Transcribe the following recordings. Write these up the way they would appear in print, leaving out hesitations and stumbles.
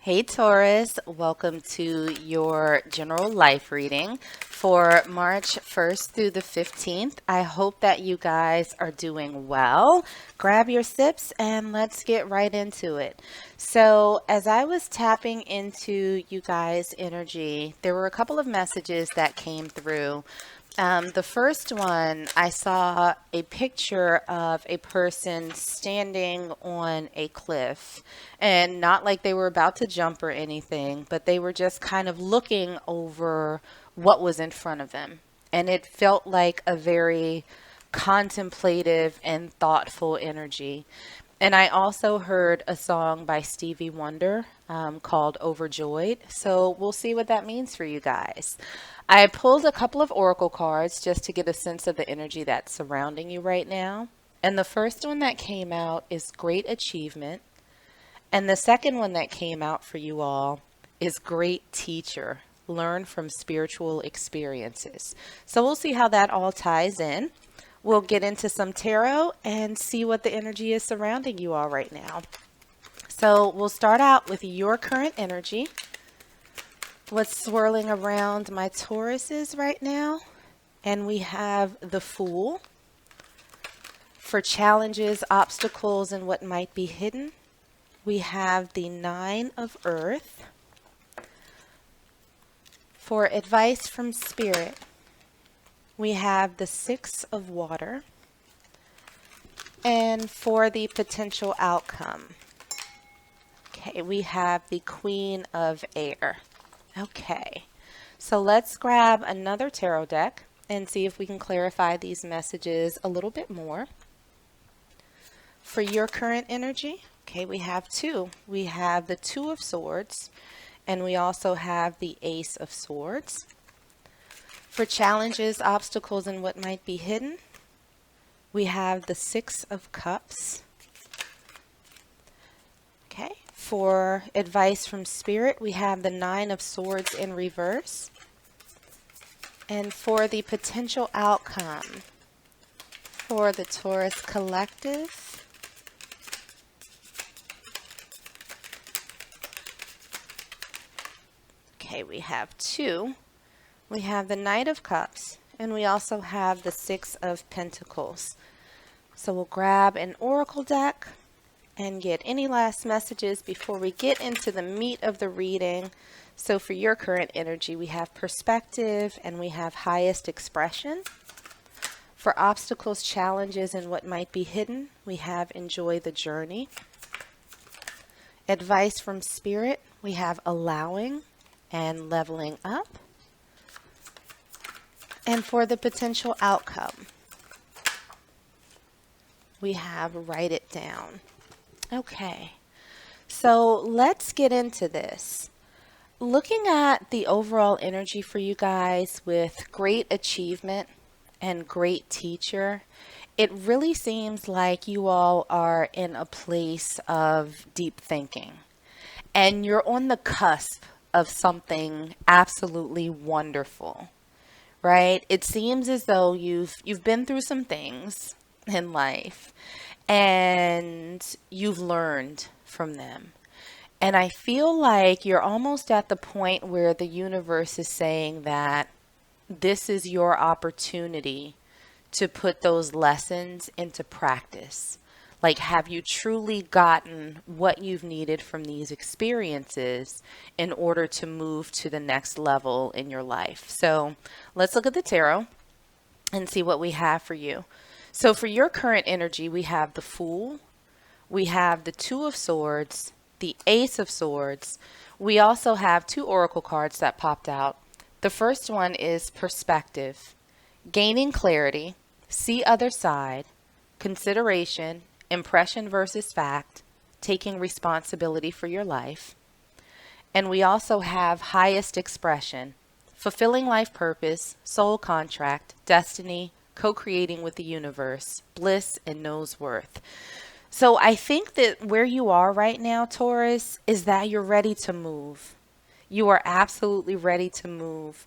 Hey Taurus, welcome to your general life reading for March 1st through the 15th. I hope that you guys are doing well. Grab your sips and let's get right into it. So, as I was tapping into you guys' energy, there were a couple of messages that came through. The first one, I saw a picture of a person standing on a cliff, and not like they were about to jump or anything, but they were just kind of looking over what was in front of them. And it felt like a very contemplative and thoughtful energy. And I also heard a song by Stevie Wonder called Overjoyed. So we'll see what that means for you guys. I pulled a couple of oracle cards just to get a sense of the energy that's surrounding you right now. And the first one that came out is Great Achievement. And the second one that came out for you all is Great Teacher. Learn from spiritual experiences. So we'll see how that all ties in. We'll get into some tarot and see what the energy is surrounding you all right now. So we'll start out with your current energy. What's swirling around my Tauruses right now? And we have the Fool for challenges, obstacles, and what might be hidden. We have the Nine of Earth for advice from Spirit. We have the Six of Water, and for the potential outcome, okay, we have the Queen of Air. Okay, so let's grab another tarot deck and see if we can clarify these messages a little bit more. For your current energy, okay, we have two. We have the Two of Swords, and we also have the Ace of Swords. For challenges, obstacles, and what might be hidden, we have the Six of Cups. Okay. For advice from Spirit, we have the Nine of Swords in reverse. And for the potential outcome for the Taurus Collective, okay, we have two. We have the Knight of Cups, and we also have the Six of Pentacles. So we'll grab an oracle deck and get any last messages before we get into the meat of the reading. So for your current energy, we have perspective and we have highest expression. For obstacles, challenges, and what might be hidden, we have enjoy the journey. Advice from Spirit, we have allowing and leveling up. And for the potential outcome, we have write it down. Okay, so let's get into this. Looking at the overall energy for you guys with Great Achievement and Great Teacher, it really seems like you all are in a place of deep thinking. And you're on the cusp of something absolutely wonderful, right? It seems as though you've been through some things in life and you've learned from them. And I feel like you're almost at the point where the universe is saying that this is your opportunity to put those lessons into practice. Like, have you truly gotten what you've needed from these experiences in order to move to the next level in your life? So let's look at the tarot and see what we have for you. So for your current energy, we have the Fool, we have the Two of Swords, the Ace of Swords. We also have two oracle cards that popped out. The first one is Perspective, gaining clarity, see other side, consideration, impression versus fact, taking responsibility for your life. And we also have highest expression, fulfilling life purpose, soul contract, destiny, co-creating with the universe, bliss, and knows worth. So I think that where you are right now, Taurus, is that you're ready to move. You are absolutely ready to move.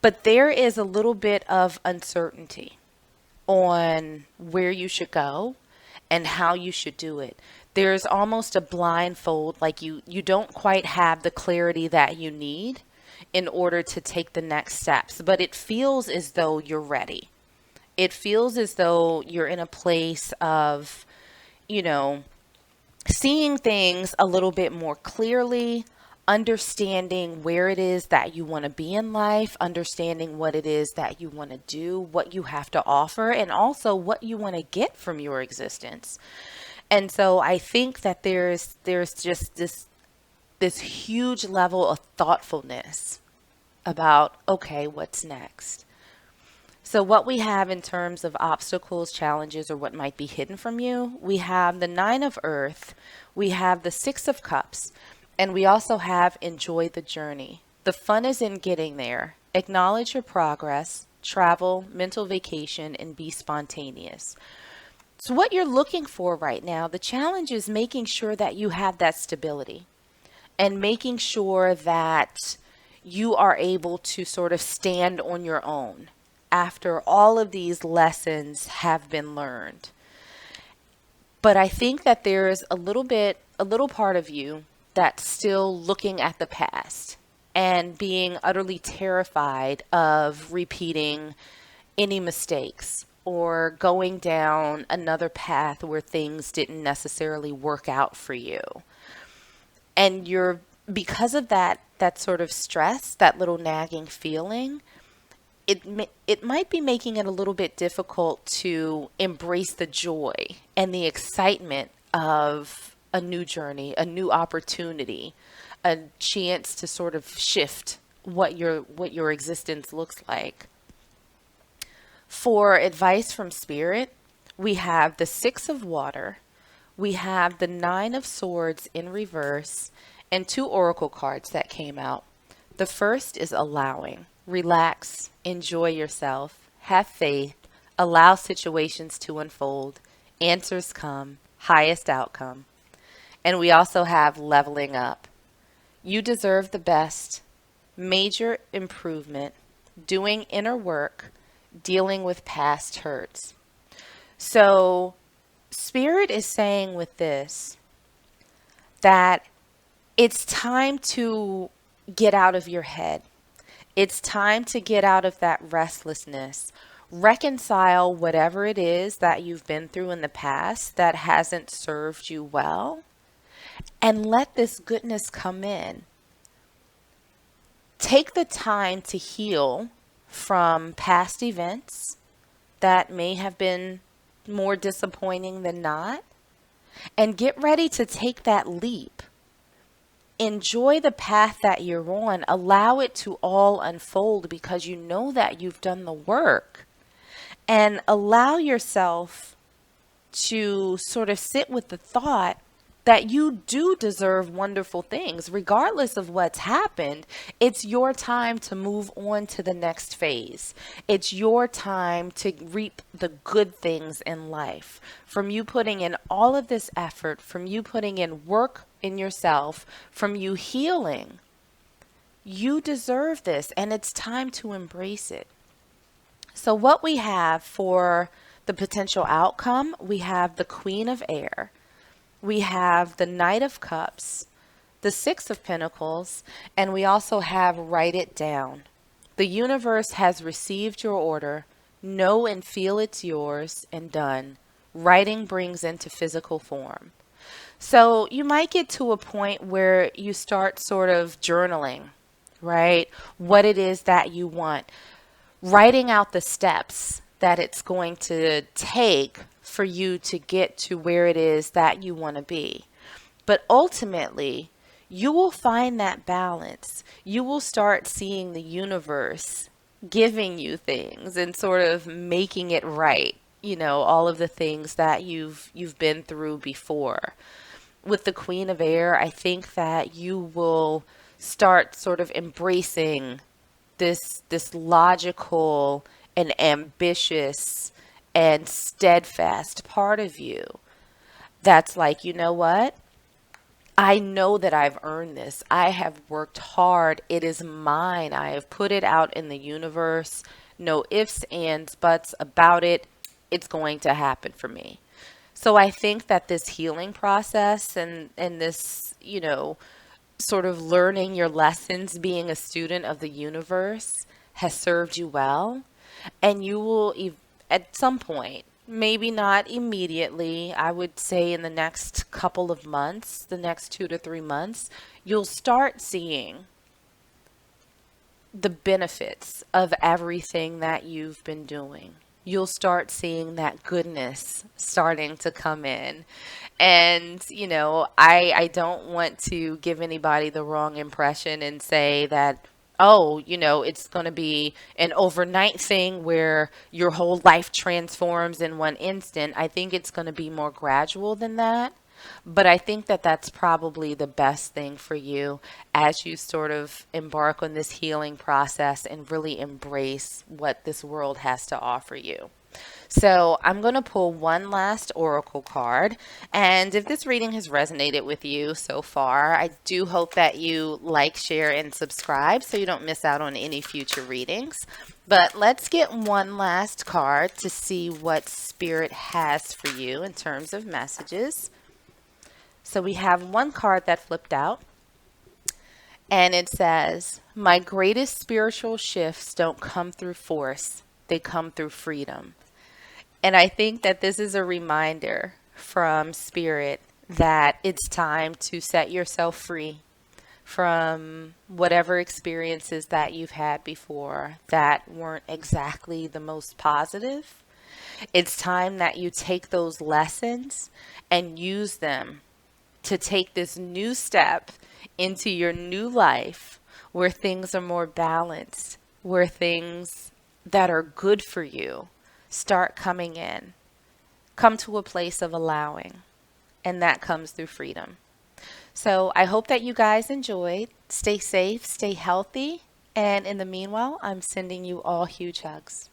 But there is a little bit of uncertainty on where you should go and how you should do it. there's almost a blindfold, like you don't quite have the clarity that you need in order to take the next steps, but it feels as though you're ready. It feels as though you're in a place of, you know, seeing things a little bit more clearly, understanding where it is that you want to be in life, understanding what it is that you want to do, what you have to offer, and also what you want to get from your existence. And so I think that there's just this huge level of thoughtfulness about, okay, what's next? So, what we have in terms of obstacles, challenges, or what might be hidden from you, we have the Nine of Earth, we have the Six of Cups, and we also have enjoy the journey. The fun is in getting there. Acknowledge your progress, travel, mental vacation, and be spontaneous. So, what you're looking for right now, the challenge is making sure that you have that stability and making sure that you are able to sort of stand on your own after all of these lessons have been learned. But I think that there's a little part of you that's still looking at the past and being utterly terrified of repeating any mistakes or going down another path where things didn't necessarily work out for you. And you're, because of that sort of stress, that little nagging feeling, it might be making it a little bit difficult to embrace the joy and the excitement of a new journey, a new opportunity, a chance to sort of shift what your existence looks like. For advice from Spirit, we have the Six of Water, we have the Nine of Swords in reverse, and two oracle cards that came out. The first is allowing. Relax, enjoy yourself, have faith, allow situations to unfold, answers come, highest outcome. And we also have leveling up. You deserve the best, major improvement, doing inner work, dealing with past hurts. So, Spirit is saying with this that it's time to get out of your head. It's time to get out of that restlessness. Reconcile whatever it is that you've been through in the past that hasn't served you well, and let this goodness come in. Take the time to heal from past events that may have been more disappointing than not, and get ready to take that leap. Enjoy the path that you're on. Allow it to all unfold because you know that you've done the work. And allow yourself to sort of sit with the thought that you do deserve wonderful things. Regardless of what's happened, it's your time to move on to the next phase. It's your time to reap the good things in life. From you putting in all of this effort, from you putting in work in yourself, from you healing, you deserve this, and it's time to embrace it. So what we have for the potential outcome, we have the Queen of Air. We have the Knight of Cups, the Six of Pentacles, and we also have Write It Down. The universe has received your order. Know and feel it's yours and done. Writing brings into physical form. So you might get to a point where you start sort of journaling, right? What it is that you want. Writing out the steps that it's going to take for you to get to where it is that you want to be. But ultimately, you will find that balance. You will start seeing the universe giving you things and sort of making it right. You know, all of the things that you've been through before. With the Queen of Air, I think that you will start sort of embracing this logical and ambitious and steadfast part of you that's like, you know what? I know that I've earned this. I have worked hard. It is mine. I have put it out in the universe. No ifs, ands, buts about it. It's going to happen for me. So I think that this healing process and this, sort of learning your lessons, being a student of the universe, has served you well. And you will, at some point, maybe not immediately, I would say in the next couple of months, the next 2 to 3 months, you'll start seeing the benefits of everything that you've been doing. You'll start seeing that goodness starting to come in. And, I don't want to give anybody the wrong impression and say that, oh, it's going to be an overnight thing where your whole life transforms in one instant. I think it's going to be more gradual than that. But I think that that's probably the best thing for you as you sort of embark on this healing process and really embrace what this world has to offer you. So I'm going to pull one last oracle card. And if this reading has resonated with you so far, I do hope that you like, share, and subscribe so you don't miss out on any future readings. But let's get one last card to see what Spirit has for you in terms of messages. So we have one card that flipped out, and it says, "My greatest spiritual shifts don't come through force, they come through freedom." And I think that this is a reminder from Spirit that it's time to set yourself free from whatever experiences that you've had before that weren't exactly the most positive. It's time that you take those lessons and use them to take this new step into your new life where things are more balanced, where things that are good for you start coming in. Come to a place of allowing, and that comes through freedom. So I hope that you guys enjoyed. Stay safe, stay healthy, and in the meanwhile, I'm sending you all huge hugs.